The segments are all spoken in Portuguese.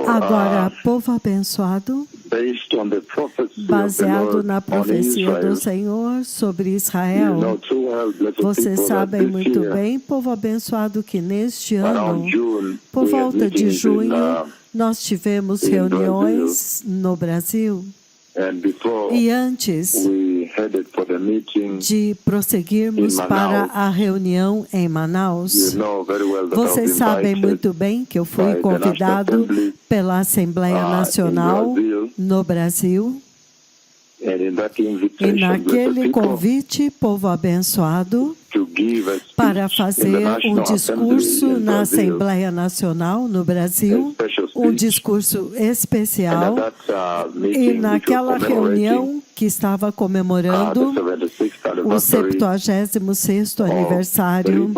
Agora, povo abençoado, baseado na profecia do Senhor sobre Israel, vocês sabem muito bem, povo abençoado, que neste ano, por volta de junho, nós tivemos reuniões no Brasil. E antes de prosseguirmos para a reunião em Manaus, vocês sabem muito bem que eu fui convidado pela Assembleia Nacional no Brasil. E naquele convite, povo abençoado, para fazer um discurso na Assembleia Nacional no Brasil, um discurso especial, e naquela reunião que estava comemorando o 76º aniversário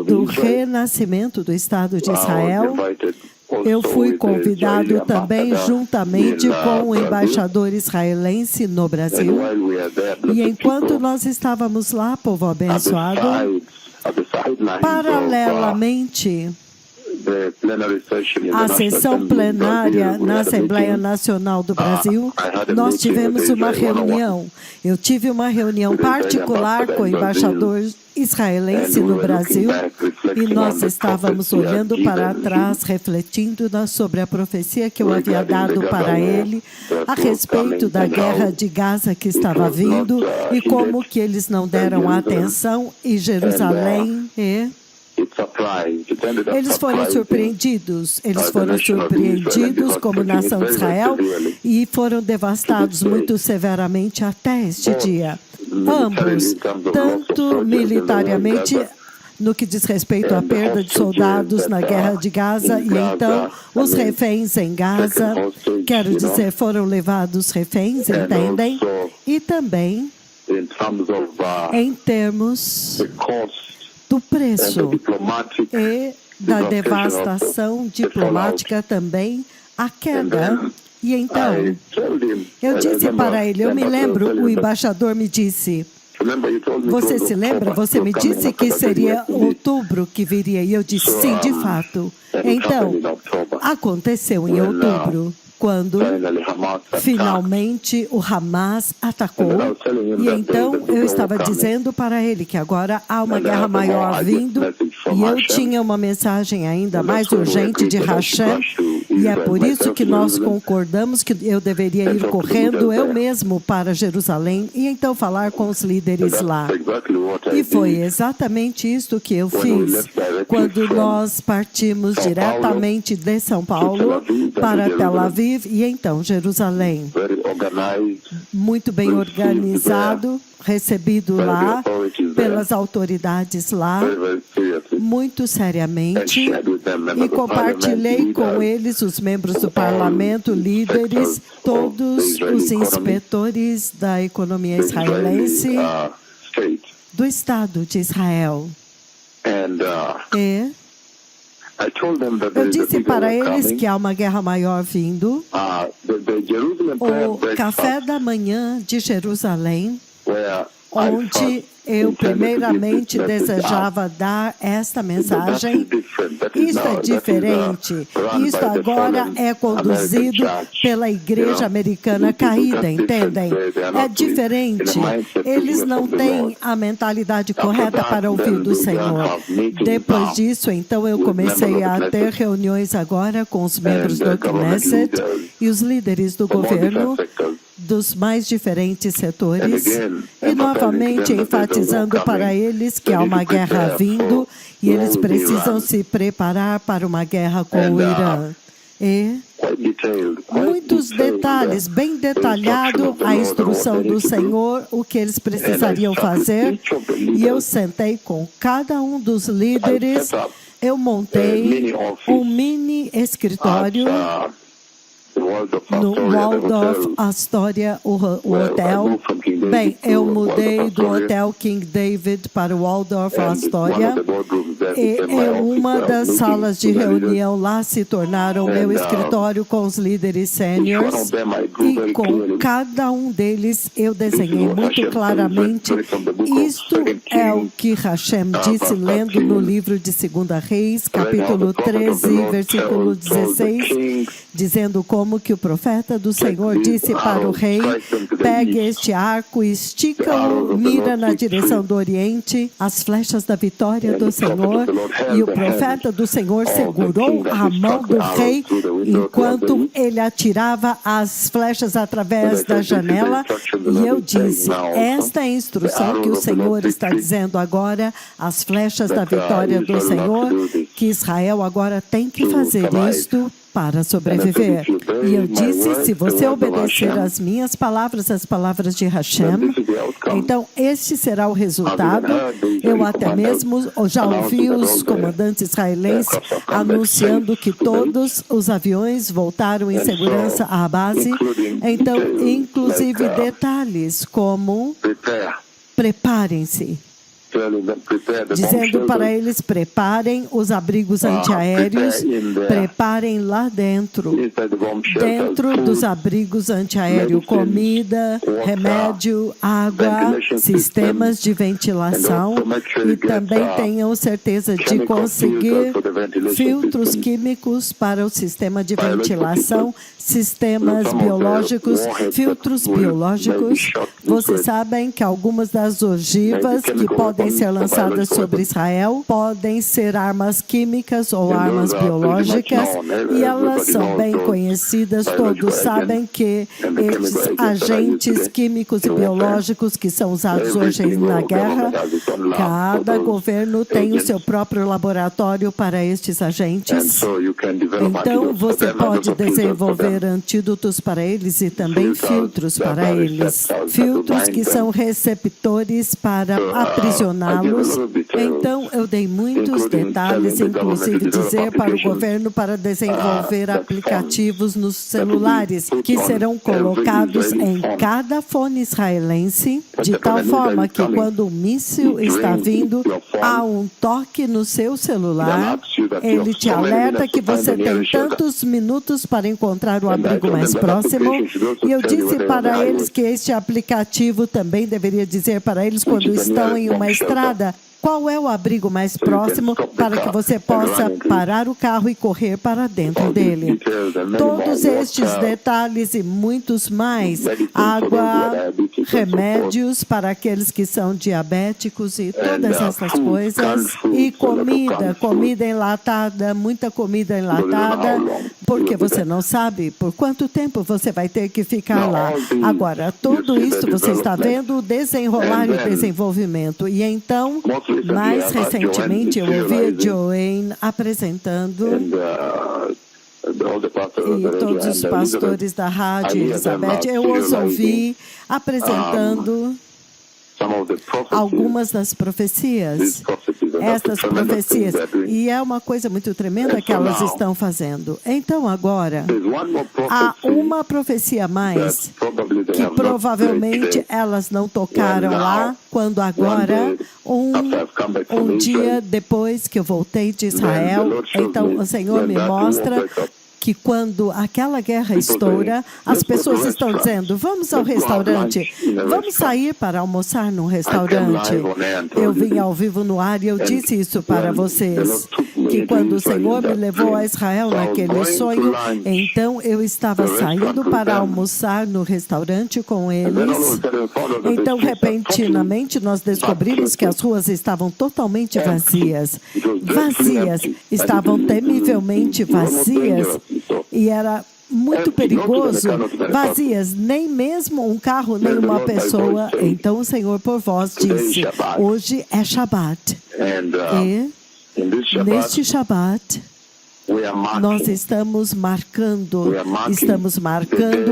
do renascimento do Estado de Israel, eu fui convidado também juntamente com o embaixador israelense no Brasil. E enquanto nós estávamos lá, povo abençoado, paralelamente à sessão plenária na Assembleia Nacional do Brasil, nós tivemos uma reunião. Eu tive uma reunião particular com o embaixador israelense no Brasil e nós estávamos olhando para trás, refletindo sobre a profecia que eu havia dado para ele a respeito da guerra de Gaza que estava vindo e como que eles não deram atenção e Jerusalém eles foram surpreendidos como nação de Israel e foram devastados muito severamente até este dia. Ambos, tanto militariamente, no que diz respeito à perda de soldados na guerra de Gaza, e então os reféns em Gaza, quero dizer, foram levados reféns, entendem? E também, em termos do preço e da devastação diplomática também, a queda. E então, eu disse para ele, eu me lembro, o embaixador me disse, você se lembra? Você me disse que seria outubro que viria. E eu disse, sim, de fato. Então, aconteceu em outubro, quando finalmente o Hamas atacou. E então eu estava dizendo para ele que agora há uma guerra maior vindo, e eu tinha uma mensagem ainda mais urgente de Hashem, e é por isso que nós concordamos que eu deveria ir correndo eu mesmo para Jerusalém e então falar com os líderes lá. E foi exatamente isso que eu fiz quando nós partimos diretamente de São Paulo para Tel Aviv e então Jerusalém. Muito bem organizado, recebido lá pelas autoridades lá, muito seriamente, e compartilhei com eles, os membros do parlamento, líderes, todos os inspetores da economia israelense, do Estado de Israel. E eu disse para eles que há uma guerra maior vindo. O café da manhã de Jerusalém, onde eu primeiramente desejava dar esta mensagem. Isto é diferente. Isto agora é conduzido pela igreja americana caída, entendem? É diferente. Eles não têm a mentalidade correta para ouvir do Senhor. Depois disso, então, eu comecei a ter reuniões agora com os membros do Knesset e os líderes do governo, dos mais diferentes setores, e novamente enfatizando para eles que há uma guerra vindo e eles precisam se preparar para uma guerra com o Irã. E muitos detalhes, bem detalhado a instrução do Senhor, o que eles precisariam fazer, e eu sentei com cada um dos líderes, eu montei um mini escritório no Waldorf Astoria, o hotel, Bem, eu mudei do Hotel King David para o Waldorf Astoria e uma das salas de reunião lá se tornaram meu escritório com os líderes sêniores e com cada um deles eu desenhei muito claramente. Isto é o que Hashem disse lendo no livro de 2 Reis, capítulo 13, versículo 16, dizendo como que o profeta do Senhor disse para o rei: pegue este arco, estica-o, mira na direção do Oriente, as flechas da vitória do Senhor. E o profeta do Senhor segurou a mão do rei enquanto ele atirava as flechas através da janela. E eu disse: esta é a instrução que o Senhor está dizendo agora, as flechas da vitória do Senhor, que Israel agora tem que fazer isto para sobreviver. E eu disse: se você obedecer às minhas palavras, as palavras de Hashem, então este será o resultado. Eu até mesmo já ouvi os comandantes israelenses anunciando que todos os aviões voltaram em segurança à base. Então, inclusive detalhes como preparem-se, dizendo para eles: preparem os abrigos antiaéreos, preparem lá dentro dos abrigos antiaéreos, comida, remédio, água, sistemas de ventilação, e também tenham certeza de conseguir filtros químicos para o sistema de ventilação, sistemas biológicos, filtros biológicos. Vocês sabem que algumas das ogivas que podem ser lançadas sobre Israel podem ser armas químicas ou armas biológicas, e elas são bem conhecidas. Todos sabem que esses agentes químicos e biológicos que são usados hoje na guerra, cada governo tem o seu próprio laboratório para estes agentes. Então, você pode desenvolver antídotos para eles e também filtros para eles. Filtros que são receptores para aprisioná-los. Então, eu dei muitos detalhes, inclusive dizer para o governo para desenvolver aplicativos nos celulares que serão colocados em cada fone israelense, de tal forma que quando o míssil está vindo, há um toque no seu celular, ele te alerta que você tem tantos minutos para encontrar o abrigo mais próximo. E eu disse para eles que este aplicativo também deveria dizer para eles, quando estão em uma estrada, qual é o abrigo mais próximo para que você possa parar o carro e correr para dentro dele. Todos estes detalhes e muitos mais, água, remédios para aqueles que são diabéticos e todas essas coisas, e comida enlatada, muita comida enlatada, porque você não sabe por quanto tempo você vai ter que ficar lá. Agora, tudo isso você está vendo o desenrolar e o desenvolvimento. E então, mais recentemente, eu ouvi a Joanne apresentando, e todos os pastores da rádio Elizabeth, eu os ouvi apresentando algumas das profecias, estas profecias, e é uma coisa muito tremenda que elas estão fazendo. Então agora, há uma profecia a mais, que provavelmente elas não tocaram lá, quando agora, um dia depois que eu voltei de Israel, então o Senhor me mostra que quando aquela guerra estoura, as pessoas estão dizendo: vamos ao restaurante, vamos sair para almoçar num restaurante. Eu vim ao vivo no ar e eu disse isso para vocês, que quando o Senhor me levou a Israel naquele sonho, então eu estava saindo para almoçar no restaurante com eles. Então, repentinamente, nós descobrimos que as ruas estavam totalmente vazias. Estavam temivelmente vazias. E era muito perigoso, vazias, nem mesmo um carro, nem uma pessoa. Então o Senhor por voz disse: hoje é Shabat. E neste Shabat, nós estamos marcando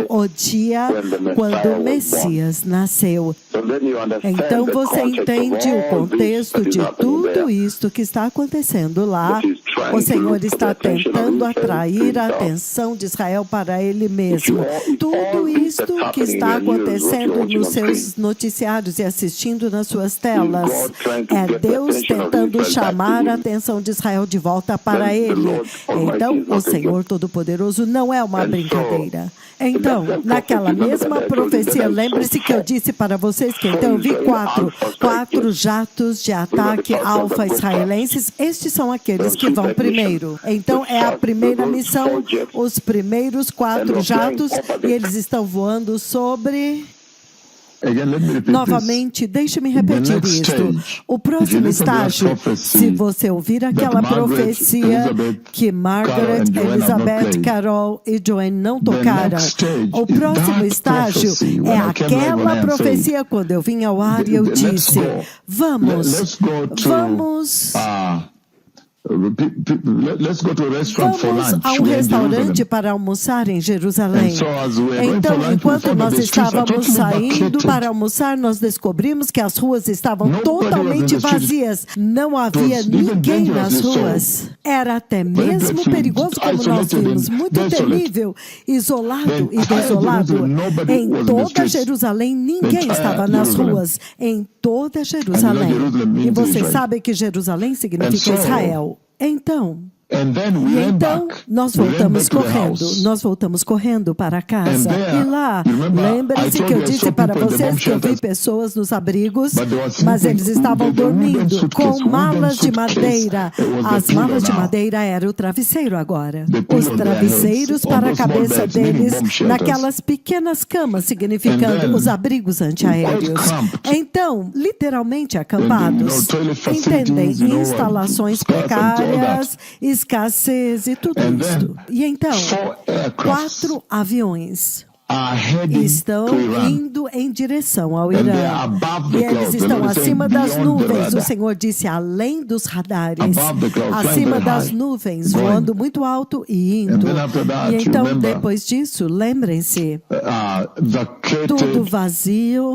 o dia quando o Messias nasceu. Então você entende o contexto de tudo isto que está acontecendo lá, O Senhor está tentando atrair a atenção de Israel para Ele mesmo. Tudo isto que está acontecendo nos seus noticiários e assistindo nas suas telas é Deus tentando chamar a atenção de Israel de volta para Ele. Então, o Senhor Todo-Poderoso não é uma brincadeira. Então, naquela mesma profecia, lembre-se que eu disse para vocês que então eu vi quatro jatos de ataque alfa israelenses. Estes são aqueles que vão primeiro. Então, é a primeira missão, os primeiros 4 jatos, e eles estão voando sobre... Novamente, deixe-me repetir isto. O próximo estágio, se você ouvir aquela profecia que Margaret, Elizabeth, Carol e Joanne não tocaram, o próximo estágio é aquela profecia quando eu vim ao ar e eu disse, vamos a um restaurante para almoçar em Jerusalém. Então, enquanto nós estávamos saindo para almoçar, nós descobrimos que as ruas estavam totalmente vazias. Não havia ninguém nas ruas. Era até mesmo perigoso, como nós vimos, muito temível, isolado e desolado. Em toda Jerusalém, ninguém estava nas ruas. Em toda Jerusalém. E vocês sabem que Jerusalém significa Israel. Então, nós voltamos correndo para casa. E lá, lembrem-se que eu disse para vocês que eu vi pessoas nos abrigos, mas eles estavam dormindo com malas de madeira. As malas de madeira eram o travesseiro agora. Os travesseiros para a cabeça deles naquelas pequenas camas, significando os abrigos antiaéreos. Então, literalmente acampados. Entendem? Instalações precárias, escassez e tudo isso. E então, 4 aviões estão indo em direção ao Irã. E eles estão acima das nuvens. O Senhor disse, além dos radares, acima das nuvens, voando muito alto e indo. E então, depois disso, lembrem-se, tudo vazio.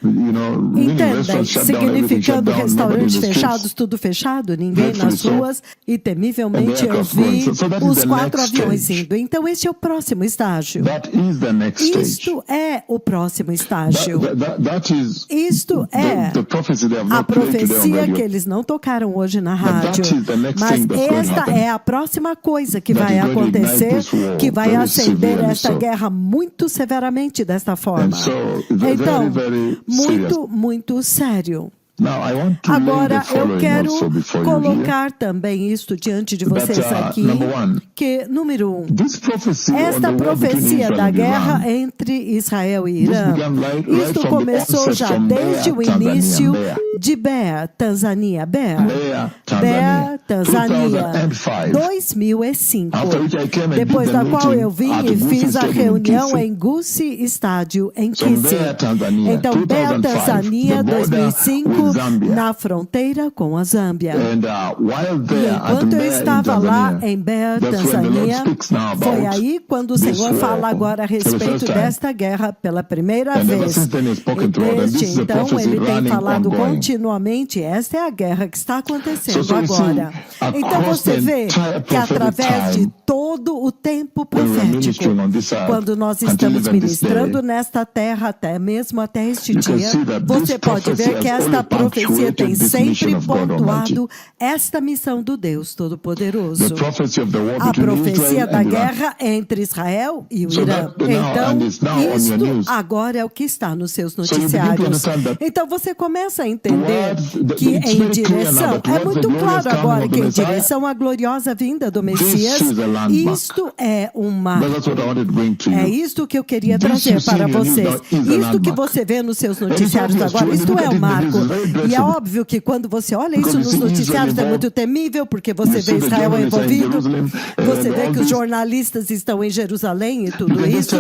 Entendem? Significando restaurantes fechados, tudo fechado, ninguém nas ruas, e temivelmente eu vi os 4 aviões indo. Então, esse é o próximo estágio. Isto é o próximo estágio. Isto é a profecia que eles não tocaram hoje na rádio. Mas esta é a próxima coisa que vai acontecer, que vai acender esta guerra muito severamente desta forma. Então, muito sério. Agora, eu quero colocar também isto diante de vocês aqui, que, número 1, esta profecia da guerra entre Israel e Irã, isto começou já desde o início de Beer, Tanzânia. Beer, Tanzânia, 2005, depois da qual eu vim e fiz a reunião em Gusii Estádio, em Kisii. Então, Beer, Tanzânia, 2005, na fronteira com a Zâmbia. E enquanto eu estava lá em Beer, Tanzânia, foi aí quando o Senhor fala agora a respeito desta guerra pela primeira vez. E desde então ele tem falado continuamente, esta é a guerra que está acontecendo agora. Então você vê que através de todo o tempo profético, quando nós estamos ministrando nesta terra, até mesmo até este dia, você pode ver que esta profecia tem sempre pontuado esta missão do Deus Todo-Poderoso. A profecia da guerra entre Israel e o Irã. Então, isto agora é o que está nos seus noticiários. Então, você começa a entender que em direção, é muito claro agora que em direção à gloriosa vinda do Messias, isto é um marco. É isto que eu queria trazer para vocês. Isto que você vê nos seus noticiários agora, isto é um marco. E é óbvio que quando você olha isso nos noticiários é muito temível, porque você vê Israel envolvido, você vê que os jornalistas estão em Jerusalém e tudo isso.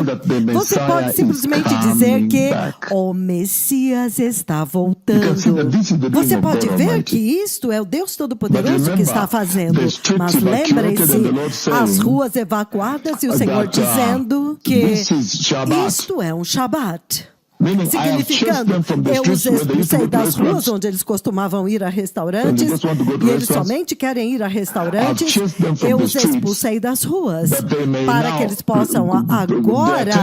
Você pode simplesmente dizer que o Messias está voltando. Você pode ver que isto é o Deus Todo-Poderoso que está fazendo. Mas lembrem-se, as ruas evacuadas e o Senhor dizendo que isto é um Shabat. significando, eu os expulsei das ruas onde eles costumavam ir a restaurantes, e eles somente querem ir a restaurantes, eu os expulsei das ruas, para que eles possam agora,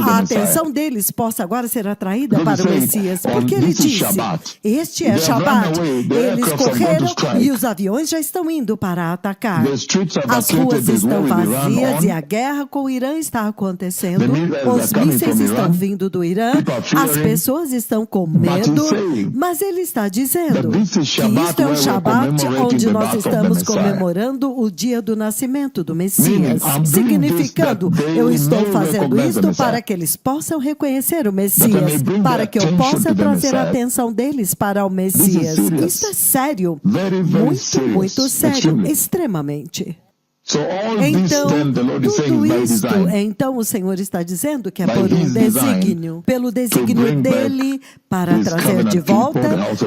a atenção deles possa agora ser atraída para o Messias, porque ele disse, este é Shabat, eles correram e os aviões já estão indo para atacar, as ruas estão vazias e a guerra com o Irã está acontecendo, os mísseis estão vindo do Irã, as pessoas estão com medo, mas ele está dizendo que isto é um Shabat onde nós estamos comemorando o dia do nascimento do Messias, significando, eu estou fazendo isto para que eles possam reconhecer o Messias, para que eu possa trazer a atenção deles para o Messias. Isso é sério, muito, muito sério, extremamente. Então, tudo isto, então o Senhor está dizendo que é por um desígnio, pelo desígnio dele, para trazer de volta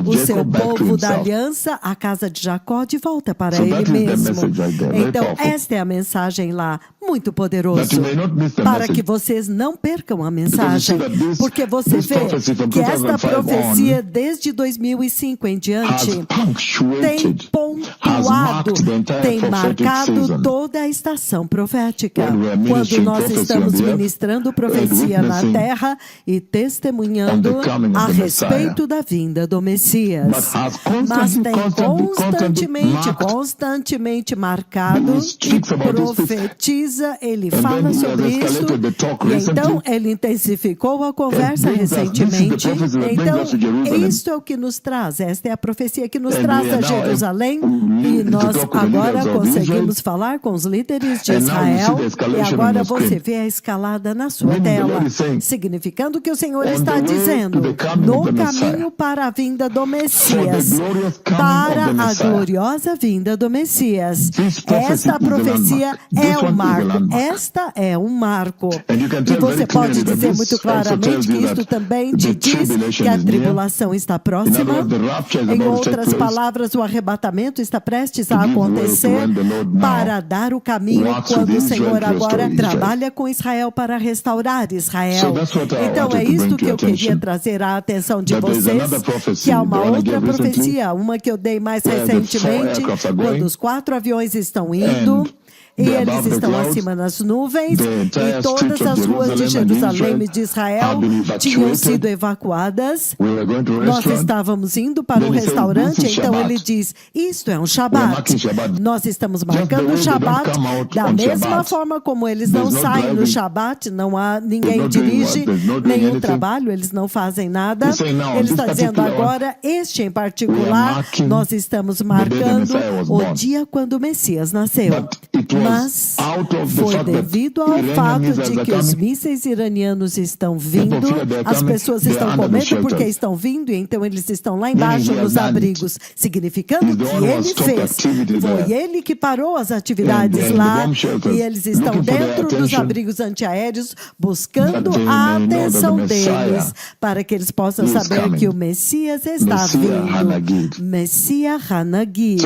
o seu povo da aliança, a casa de Jacó, de volta para ele mesmo. Então, esta é a mensagem lá, muito poderoso, para que vocês não percam a mensagem, porque você vê que esta profecia desde 2005 em diante tem pontuado, tem marcado toda a estação profética, quando nós estamos ministrando profecia na terra e testemunhando a respeito da vinda do Messias. Mas tem constantemente marcado e profetiza, ele fala sobre isso, e então ele intensificou a conversa recentemente. Então, isto é o que nos traz, esta é a profecia que nos traz a Jerusalém, e nós agora conseguimos falar com os líderes de Israel, e agora você vê a escalada na sua tela, significando que o Senhor está dizendo, no caminho para a vinda do Messias, para a gloriosa vinda do Messias. Esta profecia é um marco, esta é um marco. E você pode dizer muito claramente que isto também te diz que a tribulação está próxima. Em outras palavras, o arrebatamento está prestes a acontecer para dar o caminho quando o Senhor agora trabalha com Israel para restaurar Israel. Então é isto que eu queria trazer à atenção de vocês, que há uma outra profecia, uma que eu dei mais recentemente, quando os 4 aviões estão indo, e eles estão acima nas nuvens, e todas as ruas de Jerusalém e de Israel tinham sido evacuadas. Nós estávamos indo para um restaurante, então ele diz, isto é um Shabat. Nós estamos marcando o Shabat da mesma forma como eles não saem no Shabat, não há ninguém dirige, nenhum trabalho, eles não fazem nada. Ele está dizendo agora, este em particular, nós estamos marcando o dia quando o Messias nasceu. Mas foi devido ao fato de que os mísseis iranianos estão vindo, as pessoas estão com medo porque estão vindo, e então eles estão lá embaixo nos abrigos, significando que ele fez. Foi ele que parou as atividades lá, e eles estão dentro dos abrigos antiaéreos, buscando a atenção deles, para que eles possam saber que o Messias está vindo. Messias Hanagid.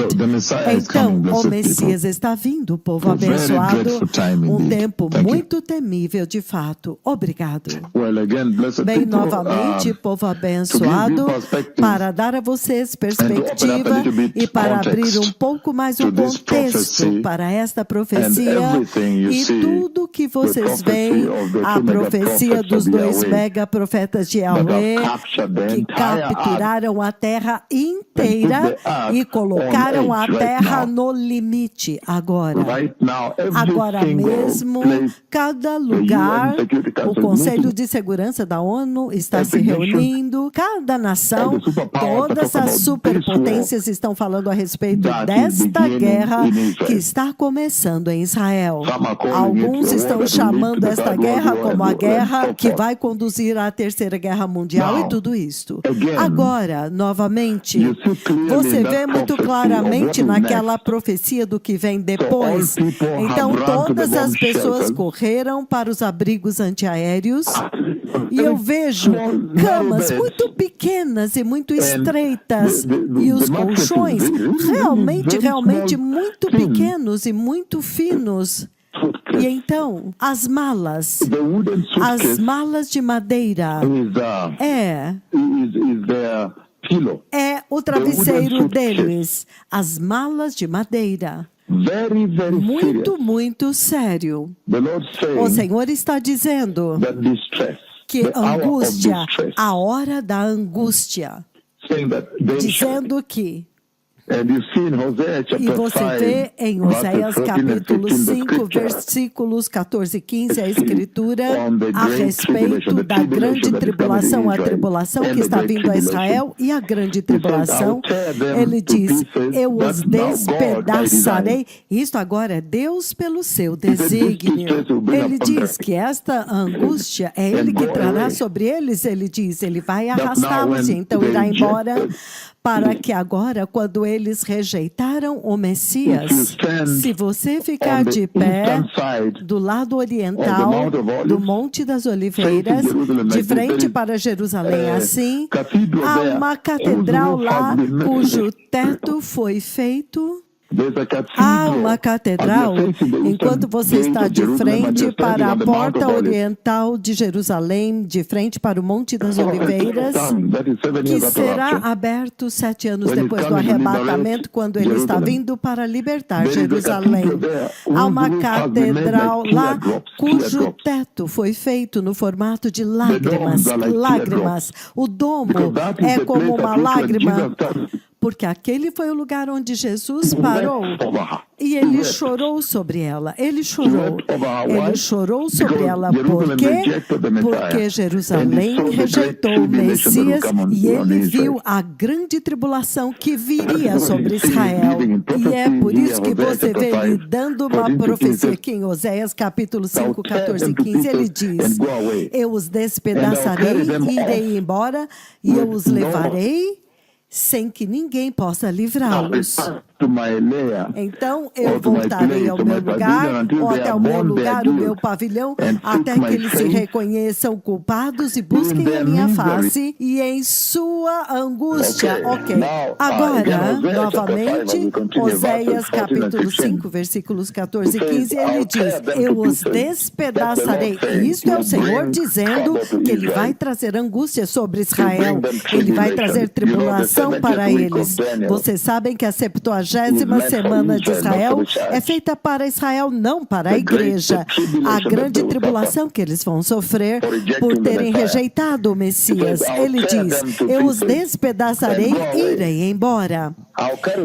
Então, o Messias está vindo, povo abençoado, um tempo muito temível de fato. Obrigado. Bem, novamente, povo abençoado, para dar a vocês perspectiva e para abrir um pouco mais o contexto para esta profecia e tudo que vocês veem, a profecia dos 2 mega profetas de Yahweh, que capturaram a terra inteira e colocaram a terra no limite agora. Agora mesmo, cada lugar, o Conselho de Segurança da ONU está se reunindo, cada nação, todas as superpotências estão falando a respeito desta guerra que está começando em Israel. Alguns estão chamando esta guerra como a guerra que vai conduzir à Terceira Guerra Mundial e tudo isto. Agora, novamente, você vê muito claramente naquela profecia do que vem depois. Então, todas as pessoas correram para os abrigos antiaéreos e eu vejo camas muito pequenas e muito estreitas e os colchões realmente muito pequenos e muito finos. E então, as malas de madeira é o travesseiro deles. As malas de madeira. Muito, muito sério. O Senhor está dizendo que angústia, a hora da angústia, dizendo que, e você vê em Oséias capítulo 5, versículos 14 e 15, a escritura a respeito da grande tribulação, a tribulação que está vindo a Israel e a grande tribulação. Ele diz, eu os despedaçarei. Isto agora é Deus pelo seu desígnio. Ele diz que esta angústia é Ele que trará sobre eles. Ele diz, Ele vai arrastá-los e então irá embora, para que agora, quando eles rejeitaram o Messias, se você ficar de pé do lado oriental do Monte das Oliveiras, de frente para Jerusalém, assim, há uma catedral lá cujo teto foi feito. Há uma catedral, enquanto você está de frente para a porta oriental de Jerusalém, de frente para o Monte das Oliveiras, que será aberto 7 anos depois do arrebatamento, quando ele está vindo para libertar Jerusalém. Há uma catedral lá, cujo teto foi feito no formato de lágrimas. Lágrimas. O domo é como uma lágrima, porque aquele foi o lugar onde Jesus parou e ele chorou sobre ela. Ele chorou sobre ela. Por quê? Porque Jerusalém rejeitou o Messias e ele viu a grande tribulação que viria sobre Israel. E é por isso que você vê ele dando uma profecia aqui em Oséias capítulo 5, 14 e 15. Ele diz, eu os despedaçarei e irei embora e eu os levarei sem que ninguém possa livrá-los. Então eu voltarei ao meu lugar, ou até ao meu lugar, o meu pavilhão, até que eles se reconheçam culpados e busquem a minha face, e em sua angústia. Agora, novamente, Oséias capítulo 5, versículos 14 e 15, ele diz, eu os despedaçarei. E isto é o Senhor dizendo que ele vai trazer angústia sobre Israel, ele vai trazer tribulação para eles. Vocês sabem que a 70ª semana de Israel é feita para Israel, não para a igreja. A grande tribulação que eles vão sofrer por terem rejeitado o Messias. Ele diz, eu os despedaçarei e irei embora.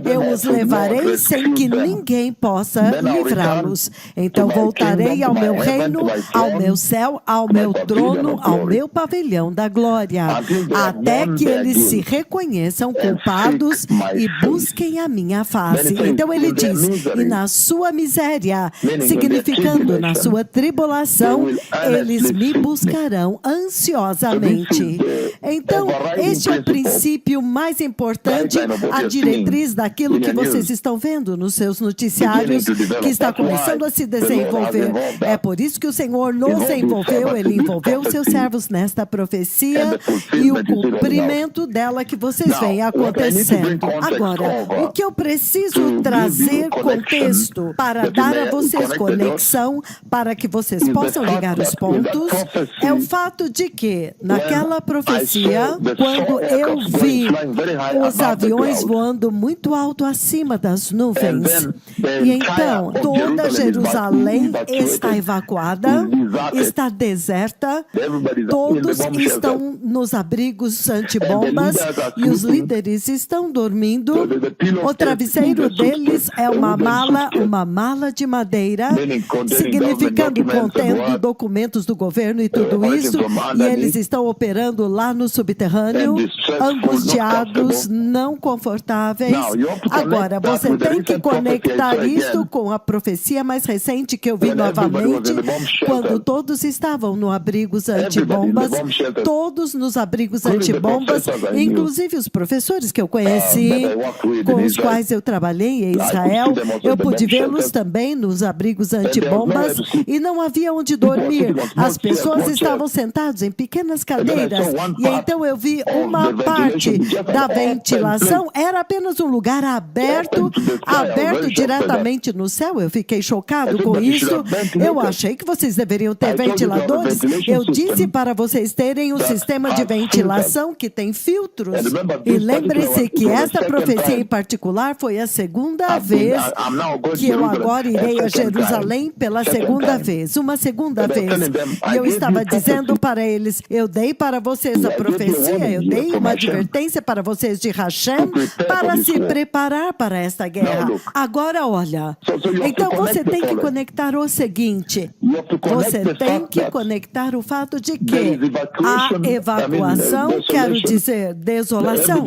Eu os levarei sem que ninguém possa livrá-los. Então voltarei ao meu reino, ao meu céu, ao meu trono, ao meu pavilhão da glória, até que eles se reconheçam culpados e busquem a minha face. Então ele diz, e na sua miséria, significando na sua tribulação, eles me buscarão ansiosamente. Então, este é o princípio mais importante, a diretriz daquilo que vocês estão vendo nos seus noticiários, que está começando a se desenvolver. É por isso que o Senhor nos envolveu, Ele envolveu os seus servos nesta profecia e o cumprimento dela que vocês veem acontecendo. Agora, o que eu preciso trazer contexto para dar a vocês conexão, para que vocês possam ligar os pontos, é o fato de que, naquela profecia, quando eu vi os aviões voando muito alto acima das nuvens, e então toda Jerusalém está evacuada, está deserta, todos estão nos abrigos antibombas e os líderes estão dormindo. O travesseiro deles é uma mala de madeira, significando, contendo documentos do governo e tudo isso, e eles estão operando lá no subterrâneo, angustiados, não confortáveis. Agora, você tem que conectar isto com a profecia mais recente que eu vi novamente, quando todos estavam no abrigos antibombas, todos nos abrigos antibombas, inclusive os professores que eu conheci, com os quais eu trabalhei em Israel, eu pude vê-los também nos abrigos antibombas e não havia onde dormir. As pessoas estavam sentadas em pequenas cadeiras e então eu vi uma parte da ventilação, era apenas um lugar aberto imediatamente no céu. Eu fiquei chocado com isso. Eu achei que vocês deveriam ter ventiladores. Eu disse para vocês terem um sistema de ventilação que tem filtros. E lembre-se que esta profecia em particular foi a segunda vez que eu agora irei a Jerusalém pela segunda vez. Uma segunda vez. E eu estava dizendo para eles, eu dei para vocês a profecia, eu dei uma advertência para vocês de Hashem para se preparar para esta guerra. Agora olha, então você tem que conectar o seguinte, você tem que conectar o fato de que a evacuação, quero dizer, desolação.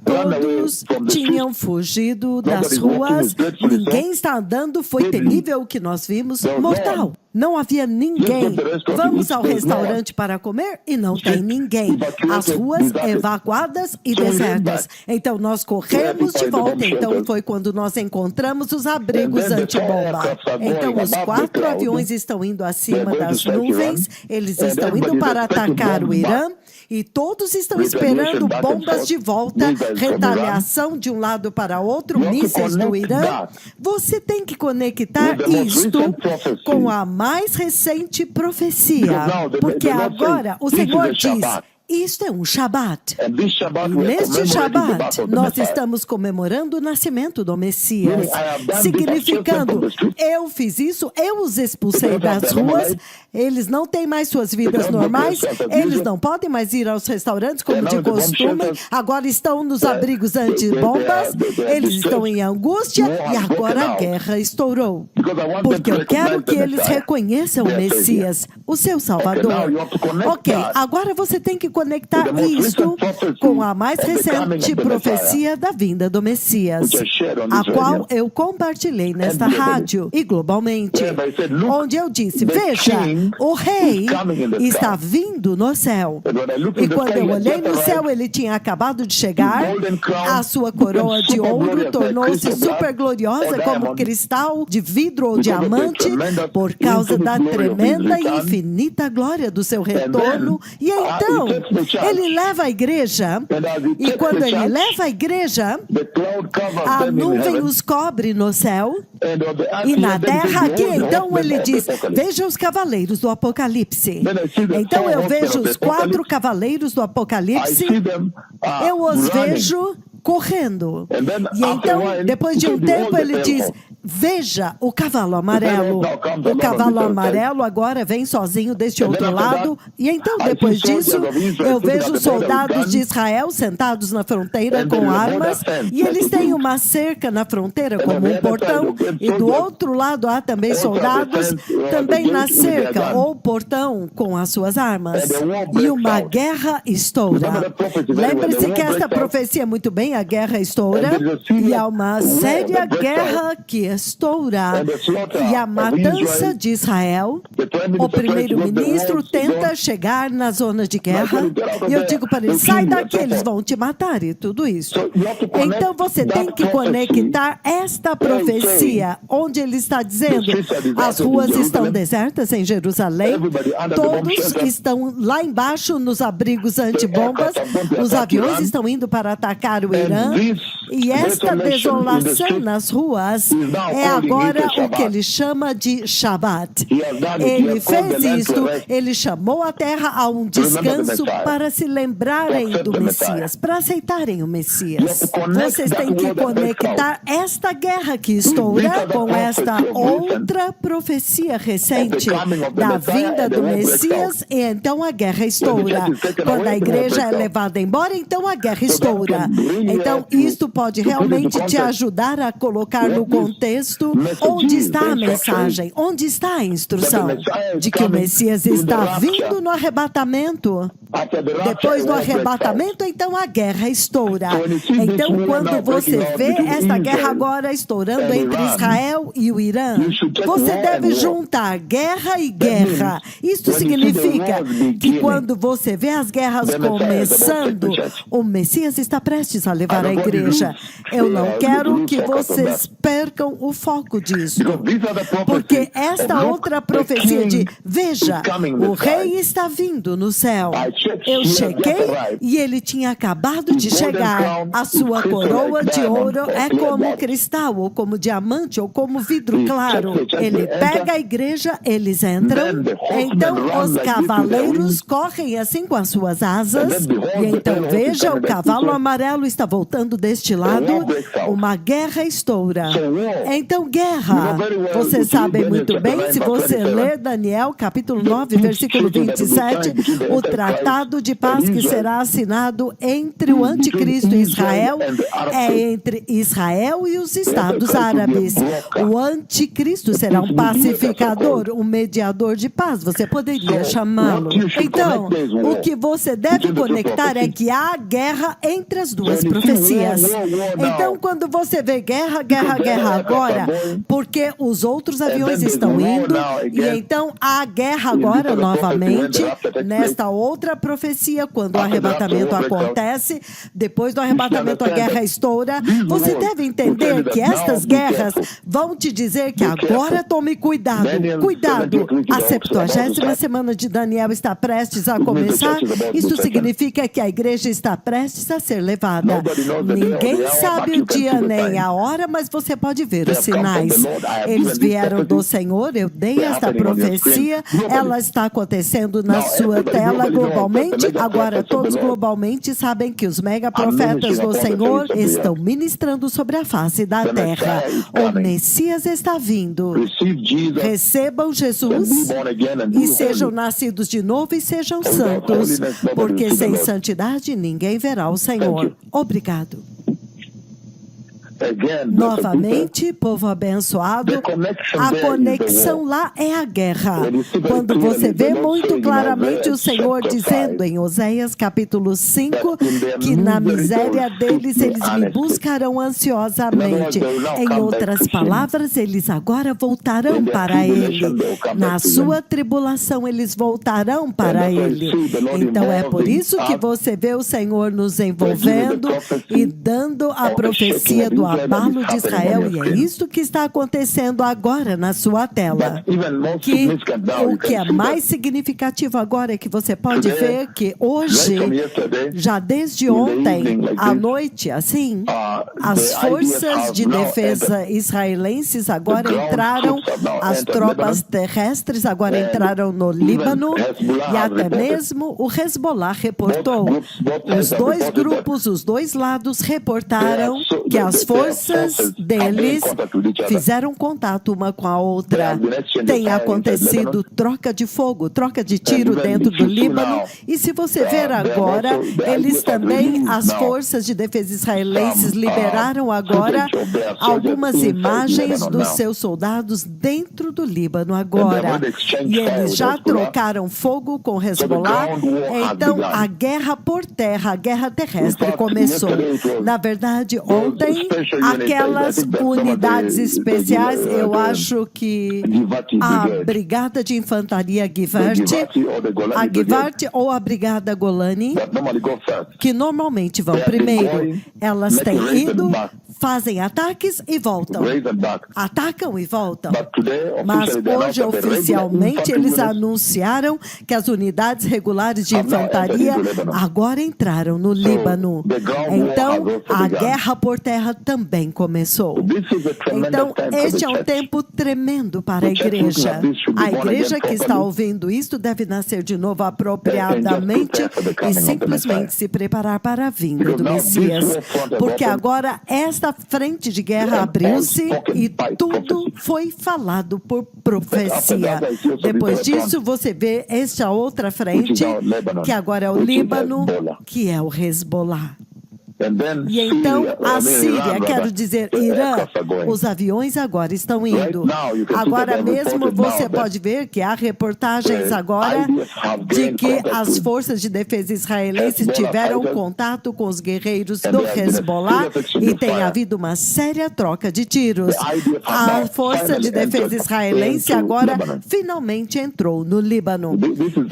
Todos tinham fugido das ruas, ninguém está andando, foi terrível o que nós vimos, mortal. Não havia ninguém. Vamos ao restaurante para comer e não tem ninguém. As ruas evacuadas e desertas. Então nós corremos de volta. Então foi quando nós encontramos os abrigos antibomba. Então os 4 aviões estão indo acima das nuvens, eles estão indo para atacar o Irã. E todos estão esperando bombas de volta, retaliação de um lado para outro, mísseis do Irã. Você tem que conectar isto com a mais recente profecia. Porque agora o Senhor diz, isto é um Shabat. Neste Shabat, nós estamos comemorando o nascimento do Messias, significando, eu fiz isso, eu os expulsei das ruas, eles não têm mais suas vidas normais, eles não podem mais ir aos restaurantes como de costume, agora estão nos abrigos antibombas, eles estão em angústia e agora a guerra estourou. Porque eu quero que eles reconheçam o Messias, o seu Salvador. Ok, agora você tem que conectar isto com a mais recente profecia da vinda do Messias, a qual eu compartilhei nesta rádio e globalmente, onde eu disse, veja, o rei está vindo no céu. E quando eu olhei no céu, ele tinha acabado de chegar, a sua coroa de ouro tornou-se super gloriosa como cristal de vidro ou diamante, por causa da tremenda e infinita glória do seu retorno. E então, ele leva a igreja, e quando ele leva a igreja, a nuvem os cobre no céu, e na terra aqui, então ele diz, veja os cavaleiros do Apocalipse. Então eu vejo os 4 cavaleiros do Apocalipse, eu os vejo correndo. E então, depois de um tempo, ele diz, veja o cavalo amarelo. O cavalo amarelo agora vem sozinho deste outro lado. E então, depois disso, eu vejo os soldados de Israel sentados na fronteira com armas. E eles têm uma cerca na fronteira como um portão. E do outro lado há também soldados, também na cerca ou portão com as suas armas. E uma guerra estoura. Lembre-se que esta profecia muito bem, a guerra estoura, e há uma séria guerra que estoura, e a matança de Israel. O primeiro-ministro tenta chegar na zona de guerra, e eu digo para ele, sai daqui, eles vão te matar, e tudo isso. Então você tem que conectar esta profecia, onde ele está dizendo, as ruas estão desertas em Jerusalém, todos estão lá embaixo nos abrigos antibombas, os aviões estão indo para atacar o Irã, e esta desolação nas ruas é agora o que ele chama de Shabat. Ele fez isto, ele chamou a terra a um descanso para se lembrarem do Messias, para aceitarem o Messias. Vocês têm que conectar esta guerra que estoura com esta outra profecia recente da vinda do Messias, e então a guerra estoura. Quando a igreja é levada embora, então a guerra estoura. Então, isto pode realmente te ajudar a colocar no contexto onde está a mensagem, onde está a instrução de que o Messias está vindo no arrebatamento. Depois do arrebatamento, então a guerra estoura. Então, quando você vê esta guerra agora estourando entre Israel e o Irã, você deve juntar guerra e guerra. Isto significa que quando você vê as guerras começando, o Messias está prestes a levar a igreja. igreja. Eu não quero que vocês percam o foco disso. Porque esta outra profecia de, veja, o rei está vindo no céu. Eu chequei e ele tinha acabado de chegar. A sua coroa de ouro é como cristal, ou como diamante, ou como vidro claro. Ele pega a igreja, eles entram. Então os cavaleiros correm assim com as suas asas. E então veja, o cavalo amarelo está voltando deste lado. Uma guerra estoura. Então guerra, vocês sabem muito bem, se você ler Daniel capítulo 9, versículo 27, o tratado de paz que será assinado entre o anticristo e Israel é entre Israel e os Estados Árabes. O anticristo será um pacificador, um mediador de paz, você poderia chamá-lo. Então, o que você deve conectar é que há guerra entre as duas profecias. Então, quando você vê guerra agora, porque os outros aviões estão indo, e então há guerra agora novamente, nesta outra profecia, quando o arrebatamento acontece, depois do arrebatamento a guerra estoura, você deve entender que estas guerras vão te dizer que agora tome cuidado, cuidado. A 70ª semana de Daniel está prestes a começar, isso significa que a igreja está prestes a ser levada. Ninguém sabe o dia nem a hora, mas você pode ver os sinais. Eles vieram do Senhor, eu dei esta profecia, ela está acontecendo na sua tela globalmente. Agora todos globalmente sabem que os megaprofetas do Senhor estão ministrando sobre a face da terra. O Messias está vindo. Recebam Jesus e sejam nascidos de novo e sejam santos, porque sem santidade ninguém verá o Senhor. Obrigado. Novamente, povo abençoado, a conexão lá é a guerra. Quando você vê muito claramente o Senhor dizendo em Oséias capítulo 5, que na miséria deles eles me buscarão ansiosamente. Em outras palavras, eles agora voltarão para Ele. Na sua tribulação, eles voltarão para Ele. Então é por isso que você vê o Senhor nos envolvendo e dando a profecia do abalo de Israel, e é isso que está acontecendo agora na sua tela. O que é mais significativo agora é que você pode ver que hoje, já desde ontem à noite, assim, as forças de defesa israelenses agora entraram, as tropas terrestres agora entraram no Líbano, e até mesmo o Hezbollah reportou. Os dois grupos, os dois lados reportaram que as forças deles fizeram contato uma com a outra. Tem acontecido troca de fogo, troca de tiro dentro do Líbano. E se você ver agora, eles também, as forças de defesa israelenses liberaram agora algumas imagens dos seus soldados dentro do Líbano agora. E eles já trocaram fogo com Hezbollah. Então a guerra por terra, a guerra terrestre começou. Na verdade, ontem, aquelas unidades especiais, eu acho que a Brigada de Infantaria a Givati ou a Brigada Golani, que normalmente vão primeiro, elas têm ido, fazem ataques e voltam. Atacam e voltam. Mas hoje, oficialmente, eles anunciaram que as unidades regulares de infantaria agora entraram no Líbano. Então, a guerra por terra também começou. Então, este é um tempo tremendo para a igreja. A igreja que está ouvindo isto deve nascer de novo apropriadamente e simplesmente se preparar para a vinda do Messias. Porque agora esta frente de guerra abriu-se e tudo foi falado por profecia. Depois disso, você vê esta outra frente, que agora é o Líbano, que é o Hezbollah. E então a Síria, quero dizer, Irã, os aviões agora estão indo. Agora mesmo você pode ver que há reportagens agora de que as forças de defesa israelenses tiveram contato com os guerreiros do Hezbollah e tem havido uma séria troca de tiros. A força de defesa israelense agora finalmente entrou no Líbano.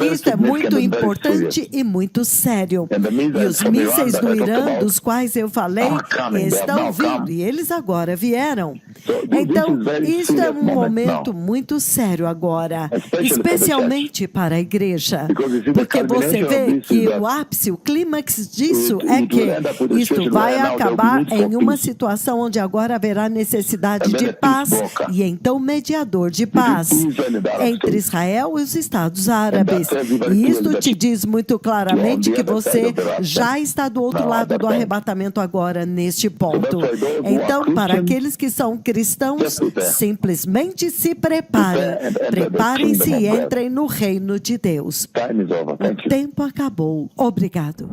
Isso é muito importante e muito sério. E os mísseis do Irã, dos quais eu falei estão vindo, e eles agora vieram. Então, isso é um momento muito sério agora, especialmente para a igreja, porque você vê que o ápice, o clímax disso é que isto vai acabar em uma situação onde agora haverá necessidade de paz e então mediador de paz entre Israel e os Estados Árabes. E isto te diz muito claramente que você já está do outro lado do arrebatamento agora neste ponto. Então, para aqueles que são cristãos, simplesmente se preparem. Preparem-se e entrem no reino de Deus. O tempo acabou. Obrigado.